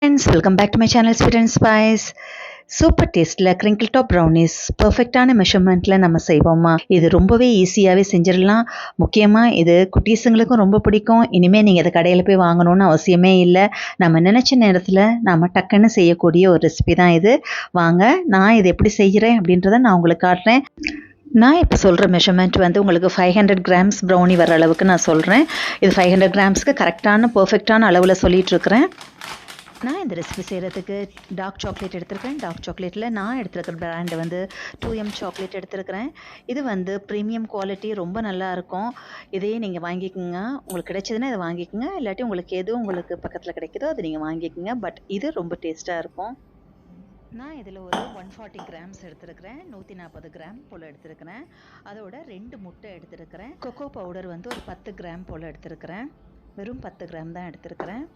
Friends welcome back to my channel sweet and spice. Super டேஸ்ட்டில் crinkle top brownies பர்ஃபெக்டான மெஷர்மெண்ட்டில் நம்ம செய்வோமா? இது ரொம்பவே ஈஸியாகவே செஞ்சிடலாம். முக்கியமாக இது குட்டீஸுங்களுக்கும் ரொம்ப பிடிக்கும். இனிமேல் நீங்கள் இதை கடையில் போய் வாங்கணும்னு அவசியமே இல்லை. நம்ம நினச்ச நேரத்தில் நம்ம டக்குன்னு செய்யக்கூடிய ஒரு ரெசிபி தான் இது. வாங்க, நான் இது எப்படி செய்கிறேன் அப்படின்றத நான் உங்களுக்கு காட்டுறேன். நான் இப்போ சொல்கிற மெஷர்மெண்ட் வந்து உங்களுக்கு 500 கிராம்ஸ் ப்ரௌனி வர அளவுக்கு நான் சொல்கிறேன். இது 500 கிராம்ஸ்க்கு கரெக்டான பர்ஃபெக்டான அளவில் சொல்லிகிட்ருக்கிறேன். நான் இந்த ரெசிபி செய்கிறதுக்கு டார்க் சாக்லேட் எடுத்திருக்கேன். டார்க் சாக்லேட்டில் நான் எடுத்துருக்கிற பிராண்டு வந்து 2M சாக்லேட் எடுத்துருக்கிறேன். இது வந்து ப்ரீமியம் குவாலிட்டி, ரொம்ப நல்லாயிருக்கும். இதையே நீங்கள் வாங்கிக்கோங்க. உங்களுக்கு கிடைச்சதுன்னா இதை வாங்கிக்கோங்க. இல்லாட்டி உங்களுக்கு எது உங்களுக்கு பக்கத்தில் கிடைக்குதோ அது நீங்கள் வாங்கிக்கோங்க. பட் இது ரொம்ப டேஸ்ட்டாக இருக்கும். நான் இதில் ஒரு 140 கிராம்ஸ் எடுத்துருக்கிறேன். 140 கிராம் போல் எடுத்துருக்கிறேன். அதோட 2 முட்டை எடுத்துருக்கிறேன். கொக்கோ பவுடர் வந்து ஒரு 10 கிராம் போல் எடுத்துருக்கிறேன். வெறும் 10 கிராம் தான் எடுத்துருக்கிறேன்.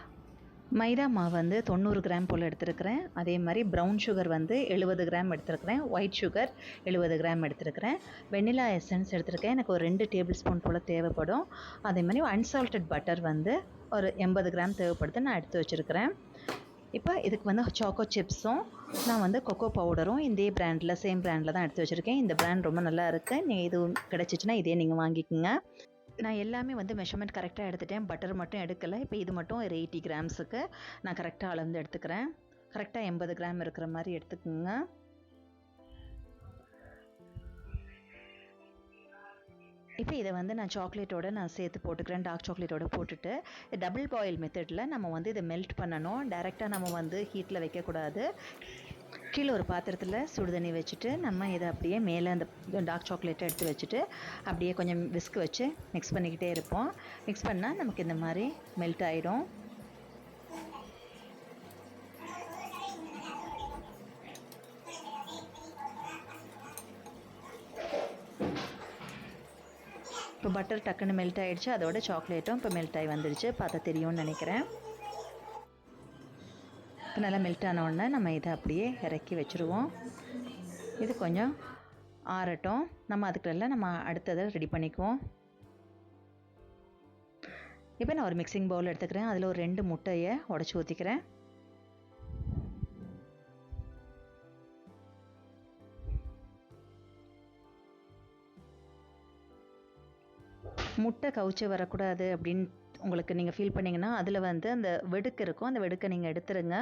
மைதா மாவு வந்து 90 கிராம் போல் எடுத்துருக்கிறேன். அதே மாதிரி ப்ரௌன் சுகர் வந்து 70 கிராம் எடுத்துருக்கிறேன். ஒயிட் சுகர் 70 கிராம் எடுத்துருக்கிறேன். வெண்ணிலா எசன்ஸ் எடுத்துருக்கேன். எனக்கு ஒரு 2 டேபிள் ஸ்பூன் போல் தேவைப்படும். அதே மாதிரி அன்சால்டட் பட்டர் வந்து ஒரு 80 கிராம் தேவைப்படுது, நான் எடுத்து வச்சுருக்கிறேன். இப்போ இதுக்கு வந்து சாக்கோ சிப்ஸும் நான் வந்து கொக்கோ பவுடரும் இதே பிராண்டில் சேம் பிராண்டில் தான் எடுத்து வச்சுருக்கேன். இந்த பிராண்ட் ரொம்ப நல்லா இருக்குது. நீங்கள் இது கிடச்சிச்சின்னா இதே நீங்கள் வாங்கிக்கோங்க. நான் எல்லாமே வந்து மெஷர்மெண்ட் கரெக்டாக எடுத்துட்டேன். பட்டர் மட்டும் எடுக்கலை. இப்போ இது மட்டும் ஒரு 80 கிராம்ஸுக்கு நான் கரெக்டாக அளந்து எடுத்துக்கிறேன். கரெக்டாக 80 கிராம் இருக்கிற மாதிரி எடுத்துக்கோங்க. இப்போ இதை வந்து நான் சாக்லேட்டோடு நான் சேர்த்து போட்டுக்கிறேன். டார்க் சாக்லேட்டோடு போட்டுட்டு டபுள் பாயில் மெத்தடில் நம்ம வந்து இதை மெல்ட் பண்ணணும். டைரெக்டாக நம்ம வந்து ஹீட்டில் வைக்கக்கூடாது. கீழே ஒரு பாத்திரத்தில் சுடு தண்ணி வச்சுட்டு நம்ம இதை அப்படியே மேலே அந்த டார்க் சாக்லேட்டை எடுத்து வச்சுட்டு அப்படியே கொஞ்சம் விஸ்க் வச்சு மிக்ஸ் பண்ணிக்கிட்டே இருப்போம். மிக்ஸ் பண்ணால் நமக்கு இந்த மாதிரி மெல்ட் ஆகிடும். இப்போ பட்டர் டக்குன்னு மெல்ட் ஆகிடுச்சு. அதோட சாக்லேட்டும் இப்போ மெல்ட் ஆகி வந்துடுச்சு. பார்த்தா தெரியும்னு நினைக்கிறேன். நல்லா மெல்ட் ஆன உடனே நம்ம இதை அப்படியே இறக்கி வச்சுருவோம். இது கொஞ்சம் ஆறட்டும். நம்ம அதுக்குள்ள நம்ம அடுத்ததை ரெடி பண்ணிக்குவோம். இப்போ நான் ஒரு மிக்சிங் பவுல் எடுத்துக்கிறேன். அதில் ஒரு 2 முட்டையை உடச்சி ஊற்றிக்கிறேன். முட்டை கவுச்சி வரக்கூடாது அப்படின்னு உங்களுக்கு நீங்கள் ஃபீல் பண்ணிங்கன்னா அதில் வந்து அந்த வெடுக்கு இருக்கும். அந்த வெடுக்கை நீங்கள் எடுத்துருங்க.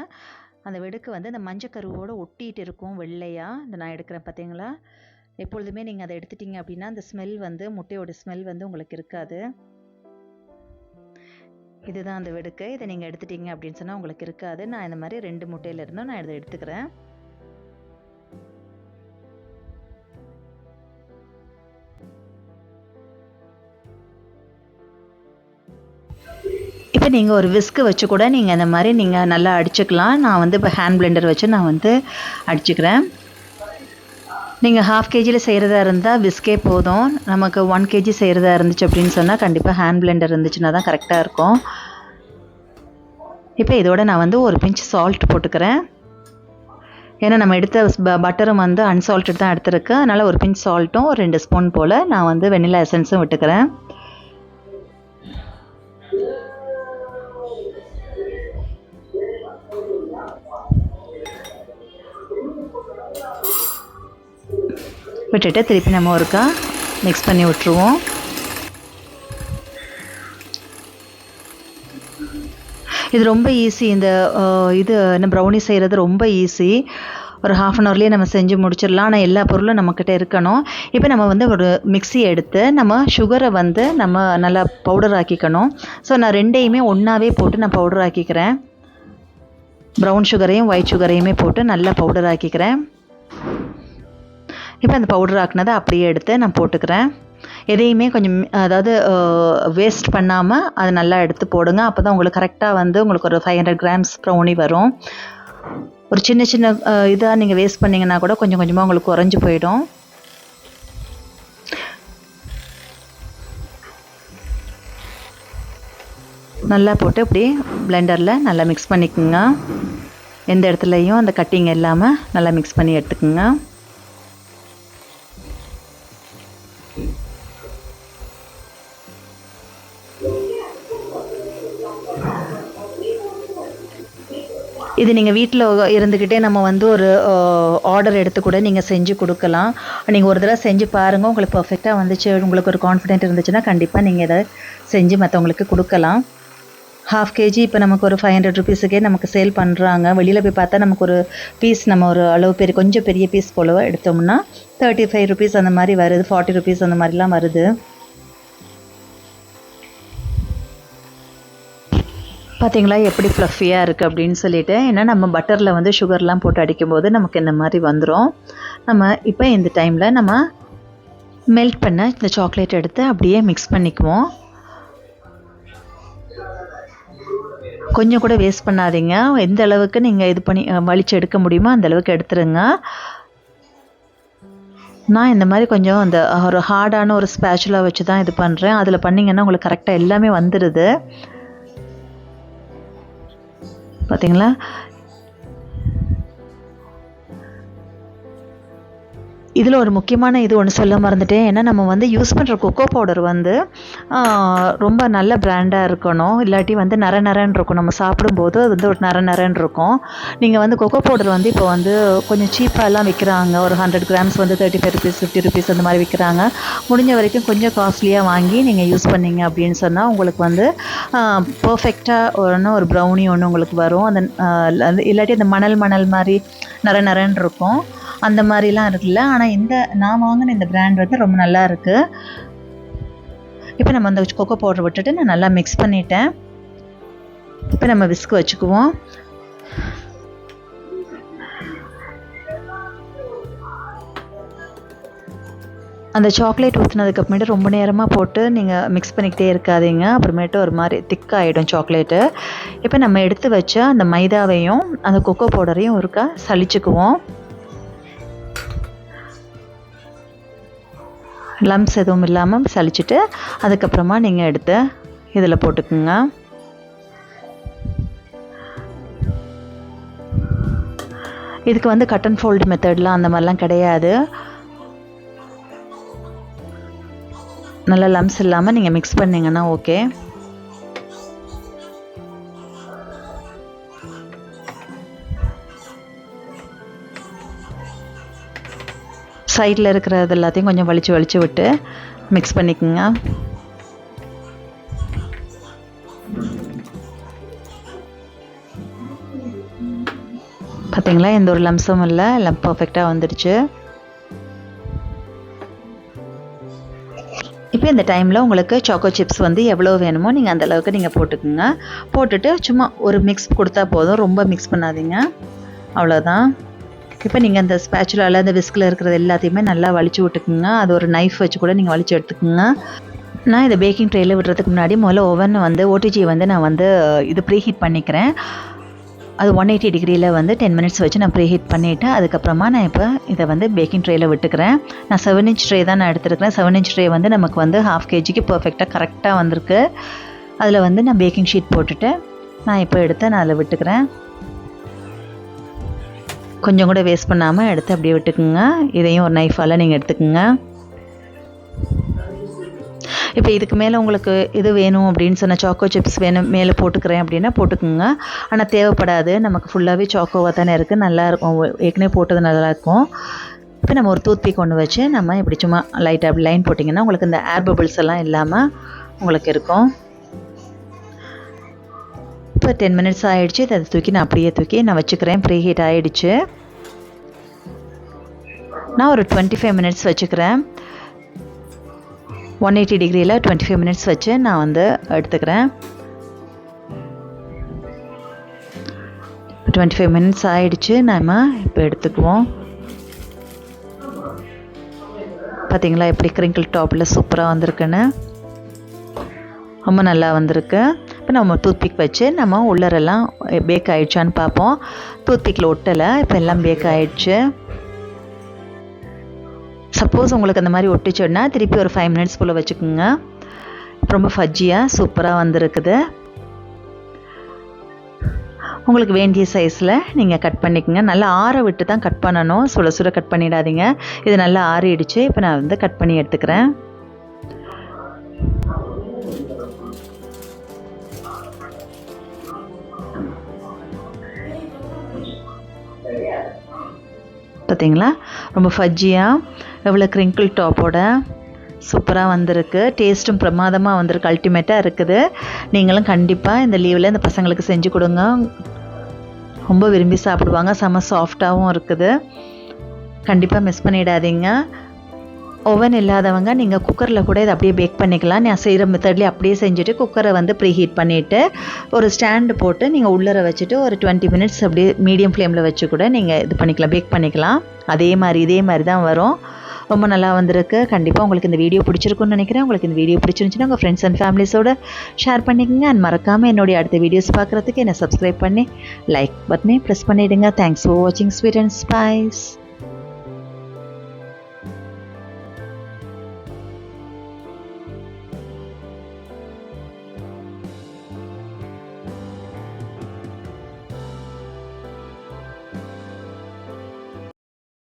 அந்த வெடுக்கு வந்து அந்த மஞ்சக்கருவோடு ஒட்டிகிட்டு இருக்கும் வெள்ளையாக. இந்த நான் எடுக்கிறேன் பார்த்தீங்களா? எப்பொழுதுமே நீங்கள் அதை எடுத்துட்டிங்க அப்படின்னா அந்த ஸ்மெல் வந்து முட்டையோட ஸ்மெல் வந்து உங்களுக்கு இருக்காது. இதுதான் அந்த வெடுக்கு. இதை நீங்கள் எடுத்துட்டிங்க அப்படின்னு சொன்னால் உங்களுக்கு இருக்காது. நான் இந்த மாதிரி 2 முட்டையிலிருந்தும் நான் இதை எடுத்துக்கிறேன். இப்போ நீங்கள் ஒரு விஸ்க்கு வச்சு கூட நீங்கள் இந்த மாதிரி நீங்கள் நல்லா அடிச்சுக்கலாம். நான் வந்து இப்போ ஹேண்ட் பிளெண்டர் வச்சு நான் வந்து அடிச்சுக்கிறேன். நீங்கள் 1/2 kgயில் செய்கிறதா இருந்தால் விஸ்கே போதும். நமக்கு 1 kg செய்கிறதா இருந்துச்சு அப்படின்னு சொன்னால் கண்டிப்பாக ஹேண்ட் பிளெண்டர் இருந்துச்சுன்னா தான் கரெக்டாக இருக்கும். இப்போ இதோட நான் வந்து ஒரு பிஞ்ச் சால்ட் போட்டுக்கிறேன். ஏன்னா நம்ம எடுத்த பட்டரும் வந்து அன்சால்ட்டட் தான் எடுத்துருக்கு. அதனால் ஒரு பிஞ்ச் சால்ட்டும் ஒரு 2 ஸ்பூன் போல் நான் வந்து வெண்ணிலா எசன்ஸும் விட்டுக்கிறேன். விட்டுட்டு திருப்பி நம்ம ஒருக்கா மிக்ஸ் பண்ணி விட்டுருவோம். இது ரொம்ப ஈஸி. இந்த என்ன ப்ரௌனி செய்கிறது ரொம்ப ஈஸி. ஒரு 1/2 an hourலேயே நம்ம செஞ்சு முடிச்சிடலாம். ஆனால் எல்லா பொருளும் நம்மக்கிட்ட இருக்கணும். இப்போ நம்ம வந்து ஒரு மிக்ஸி எடுத்து நம்ம சுகரை வந்து நம்ம நல்லா பவுடர் ஆக்கிக்கணும். ஸோ நான் 2யுமே ஒன்றாவே போட்டு நான் பவுடர் ஆக்கிக்கிறேன். ப்ரௌன் சுகரையும் ஒயிட் சுகரையுமே போட்டு நல்லா பவுடர் ஆக்கிக்கிறேன். இப்போ அந்த பவுடர் ஆக்கினதை அப்படியே எடுத்து நான் போட்டுக்கிறேன். எதையுமே கொஞ்சம் அதாவது வேஸ்ட் பண்ணாமல் அதை நல்லா எடுத்து போடுங்க. அப்போ தான் உங்களுக்கு கரெக்டாக வந்து உங்களுக்கு ஒரு 500 கிராம்ஸ் ப்ரௌனி வரும். ஒரு சின்ன சின்ன இதாக நீங்கள் வேஸ்ட் பண்ணிங்கன்னா கூட கொஞ்சம் கொஞ்சமாக உங்களுக்கு குறைஞ்சி போயிடும். நல்லா போட்டு இப்படி பிளெண்டரில் நல்லா மிக்ஸ் பண்ணிக்கோங்க. எந்த இடத்துலையும் அந்த கட்டிங் இல்லாமல் நல்லா மிக்ஸ் பண்ணி எடுத்துக்கோங்க. இது நீங்கள் வீட்டில் இருந்துக்கிட்டே நம்ம வந்து ஒரு ஆர்டர் எடுத்து கூட நீங்கள் செஞ்சு கொடுக்கலாம். நீங்கள் ஒரு தடவை செஞ்சு பாருங்கள், உங்களுக்கு பர்ஃபெக்டாக வந்துச்சு, உங்களுக்கு ஒரு கான்ஃபிடென்ட் இருந்துச்சுன்னா கண்டிப்பாக நீங்கள் இதை செஞ்சு மற்றவங்களுக்கு கொடுக்கலாம். 1/2 kg இப்போ நமக்கு ஒரு 500 ருபீஸுக்கே நமக்கு சேல் பண்ணுறாங்க. வெளியில் போய் பார்த்தா நமக்கு ஒரு பீஸ் நம்ம ஒரு அளவு கொஞ்சம் பெரிய பீஸ் போல எடுத்தோம்னா 35 ருபீஸ் அந்த மாதிரி வருது, 40 ருபீஸ் அந்த மாதிரிலாம் வருது. பார்த்தீங்களா எப்படி ஃப்ளஃபியாக இருக்குது அப்படின்னு சொல்லிட்டு. ஏன்னா நம்ம பட்டரில் வந்து சுகர்லாம் போட்டு அடிக்கும்போது நமக்கு இந்த மாதிரி வந்துடும். நம்ம இப்போ இந்த டைமில் நம்ம மெல்ட் பண்ண இந்த சாக்லேட் எடுத்து அப்படியே மிக்ஸ் பண்ணிக்குவோம். கொஞ்சம் கூட வேஸ்ட் பண்ணாதீங்க. எந்த அளவுக்கு நீங்கள் இது பண்ணி வலிச்சு எடுக்க முடியுமோ அந்த அளவுக்கு எடுத்துருங்க. நான் இந்த மாதிரி கொஞ்சம் அந்த ஒரு ஹார்டான ஒரு ஸ்பேச்சுலா வச்சு தான் இது பண்ணுறேன். அதில் பண்ணிங்கன்னா உங்களுக்கு கரெக்டாக எல்லாமே வந்துடுது. பார்த்தீங்களா? இதில் ஒரு முக்கியமான இது ஒன்று சொல்ல மறந்துட்டேன். ஏன்னா நம்ம வந்து யூஸ் பண்ணுற கொக்கோ பவுடர் வந்து ரொம்ப நல்ல பிராண்டாக இருக்கணும். இல்லாட்டி வந்து நரன்னு இருக்கும். நம்ம சாப்பிடும்போது அது வந்து ஒரு நரன்னு இருக்கும். நீங்கள் வந்து கொக்கோ பவுடர் வந்து இப்போ வந்து கொஞ்சம் சீப்பாகலாம் விற்கிறாங்க. ஒரு 100 கிராம்ஸ் வந்து 35 ருபீஸ் 50 ருபீஸ் அந்த மாதிரி விற்கிறாங்க. முடிஞ்ச வரைக்கும் கொஞ்சம் காஸ்ட்லியாக வாங்கி நீங்கள் யூஸ் பண்ணிங்க அப்படின்னு சொன்னால் உங்களுக்கு வந்து பர்ஃபெக்டாக ஒரு ப்ரௌனி ஒன்று உங்களுக்கு வரும். அந்த இல்லாட்டி அந்த மணல் மாதிரி நரன்னு இருக்கும். அந்த மாதிரிலாம் இருக்குல்ல. ஆனால் நான் வாங்கின இந்த பிராண்ட் வந்து ரொம்ப நல்லா இருக்குது. இப்போ நம்ம அந்த கொக்கோ பவுடர் விட்டுட்டு நான் நல்லா மிக்ஸ் பண்ணிட்டேன். இப்போ நம்ம விஸ்க் வச்சுக்குவோம். அந்த சாக்லேட் ஊற்றினதுக்கு அப்புறமேட்டு ரொம்ப நேரமாக போட்டு நீங்கள் மிக்ஸ் பண்ணிக்கிட்டே இருக்காதீங்க. அப்புறமேட்டு ஒரு மாதிரி திக்காகிடும் சாக்லேட்டு. இப்போ நம்ம எடுத்து வச்ச அந்த மைதாவையும் அந்த கொக்கோ பவுடரையும் ஒருக்கா சலிச்சுக்குவோம். லம்ஸ் எதுவும் இல்லாமல் சலிச்சுட்டு அதுக்கப்புறமா நீங்கள் எடுத்து இதில் போட்டுக்குங்க. இதுக்கு வந்து கட் அண்ட் ஃபோல்டு மெத்தட்லாம் அந்த மாதிரிலாம் கிடையாது. நல்லா லம்ஸ் இல்லாமல் நீங்கள் மிக்ஸ் பண்ணிங்கன்னா ஓகே. சைடில் இருக்கிறது எல்லாத்தையும் கொஞ்சம் வலிச்சு விட்டு மிக்ஸ் பண்ணிக்கோங்க. பார்த்தீங்களா? எந்த ஒரு லம்ஸும் இல்லை, எல்லாம் பர்ஃபெக்டாக வந்துடுச்சு. இப்போ இந்த டைமில் உங்களுக்கு சாக்கோ சிப்ஸ் வந்து எவ்வளோ வேணுமோ நீங்கள் அந்த அளவுக்கு நீங்கள் போட்டுக்குங்க. போட்டுட்டு சும்மா ஒரு மிக்ஸ் கொடுத்தா போதும், ரொம்ப மிக்ஸ் பண்ணாதீங்க, அவ்வளோதான். இப்போ நீங்கள் அந்த ஸ்பேச்சுலாவில் அந்த விஸ்கில் இருக்கிறது எல்லாத்தையுமே நல்லா வலிச்சு விட்டுக்குங்க. அது ஒரு நைஃப் வச்சு கூட நீங்கள் வலிச்சு எடுத்துக்குங்க. நான் இதை பேக்கிங் ட்ரேயில் விடுறதுக்கு முன்னாடி முதல்ல ஓவன் வந்து ஓடிஜி வந்து நான் வந்து இது ப்ரீஹீட் பண்ணிக்கிறேன். அது 180 டிகிரியில் வந்து 10 மினிட்ஸ் வச்சு நான் ப்ரீஹீட் பண்ணிவிட்டு அதுக்கப்புறமா நான் இப்போ இதை வந்து பேக்கிங் ட்ரேயில் விட்டுக்கிறேன். நான் 7 இன்ச் ட்ரே தான் நான் எடுத்துருக்கிறேன். 7 இன்ச் ட்ரே வந்து நமக்கு வந்து 1/2 kgக்கு பர்ஃபெக்டாக கரெக்டாக வந்திருக்கு. அதில் வந்து நான் பேக்கிங் ஷீட் போட்டுட்டு நான் இப்போ எடுத்து நான் அதில் விட்டுக்கிறேன். கொஞ்சம் கூட வேஸ்ட் பண்ணாமல் எடுத்து அப்படியே விட்டுக்குங்க. இதையும் ஒரு நைஃபால் நீங்கள் எடுத்துக்குங்க. இப்போ இதுக்கு மேலே உங்களுக்கு இது வேணும் அப்படின்னு சொன்னால் சாக்கோ சிப்ஸ் வேணும் மேலே போட்டுக்கிறேன் அப்படின்னா போட்டுக்குங்க. ஆனால் தேவைப்படாது, நமக்கு ஃபுல்லாகவே சாக்கோவாக தானே இருக்குது, நல்லாயிருக்கும். ஏற்கனவே போட்டது நல்லாயிருக்கும். இப்போ நம்ம ஒரு டூத்பிக் ஒன்று வச்சு நம்ம இப்படி சும்மா லைட்டாக அப்படி லைன் போட்டிங்கன்னா உங்களுக்கு இந்த ஏர் பபிள்ஸ் எல்லாம் இல்லாமல் உங்களுக்கு இருக்கும். இப்போ 10 மினிட்ஸ் ஆகிடுச்சு. இதை தூக்கி நான் அப்படியே நான் வச்சுக்கிறேன். ப்ரீ ஹீட் ஆகிடுச்சு. நான் ஒரு 25 மினிட்ஸ் வச்சுக்கிறேன். 180 டிகிரியில் 25 மினிட்ஸ் வச்சு நான் வந்து எடுத்துக்கிறேன். 25 மினிட்ஸ் ஆகிடுச்சு. நம்ம இப்போ எடுத்துக்குவோம். பார்த்தீங்களா எப்படி கிரிங்கிள் டாப்பில் சூப்பராக வந்திருக்குன்னு, ரொம்ப நல்லா வந்திருக்கு. இப்போ நம்ம டூத்பிக் வச்சு நம்ம உள்ளரெல்லாம் பேக் ஆகிடுச்சான்னு பார்ப்போம். டூத்பிக்கில் ஒட்டலை, இப்போ எல்லாம் பேக் ஆகிடுச்சு. சப்போஸ் உங்களுக்கு அந்த மாதிரி ஒட்டிச்சோன்னா திருப்பி ஒரு 5 மினிட்ஸ் போல் வச்சுக்கோங்க. ரொம்ப ஃபஜ்ஜியாக சூப்பராக வந்திருக்குது. உங்களுக்கு வேண்டிய சைஸில் நீங்கள் கட் பண்ணிக்கோங்க. நல்லா ஆற விட்டு தான் கட் பண்ணணும், சுட கட் பண்ணிடாதீங்க. இது நல்லா ஆறிடுச்சு. இப்போ நான் வந்து கட் பண்ணி எடுத்துக்கிறேன். பார்த்தீங்களா ரொம்ப ஃபஜ்ஜியாக எவ்வளோ க்ரிங்கிள் டாப்போட சூப்பராக வந்திருக்கு. டேஸ்ட்டும் பிரமாதமாக வந்திருக்கு. அல்டிமேட்டாக இருக்குது. நீங்களும் கண்டிப்பாக இந்த லீவில் இந்த பசங்களுக்கு செஞ்சு கொடுங்க. ரொம்ப விரும்பி சாப்பிடுவாங்க. செம்ம சாஃப்டாகவும் இருக்குது. கண்டிப்பாக மிஸ் பண்ணிடாதீங்க. ஓவன் இல்லாதவங்க நீங்கள் குக்கரில் கூட இதை அப்படியே பேக் பண்ணிக்கலாம். நான் செய்கிற மெத்தட்லேயே அப்படியே செஞ்சுட்டு குக்கரை வந்து ப்ரீ ஹீட் பண்ணிவிட்டு ஒரு ஸ்டாண்டு போட்டு நீங்கள் உள்ளர வச்சுட்டு ஒரு 20 மினிட்ஸ் அப்படியே மீடியம் ஃப்ளேமில் வச்சு கூட நீங்கள் இது பண்ணிக்கலாம், பேக் பண்ணிக்கலாம். இதே மாதிரி தான் வரும். ரொம்ப நல்லா வந்திருக்கு. கண்டிப்பாக உங்களுக்கு இந்த வீடியோ பிடிச்சிருக்குன்னு நினைக்கிறேன். உங்களுக்கு இந்த வீடியோ பிடிச்சிருந்துச்சுன்னா உங்கள் ஃப்ரெண்ட்ஸ் அண்ட் ஃபேமிலிஸோடு ஷேர் பண்ணிக்கோங்க. அண்ட் மறக்காமல் என்னுடைய அடுத்த வீடியோஸ் பார்க்குறதுக்கு என்னை சப்ஸ்கிரைப் பண்ணி லைக் பட்டனே ப்ரெஸ் பண்ணிவிடுங்க. தேங்க்ஸ் ஃபார் வாட்சிங் ஸ்வீட் அண்ட் ஸ்பைஸ்.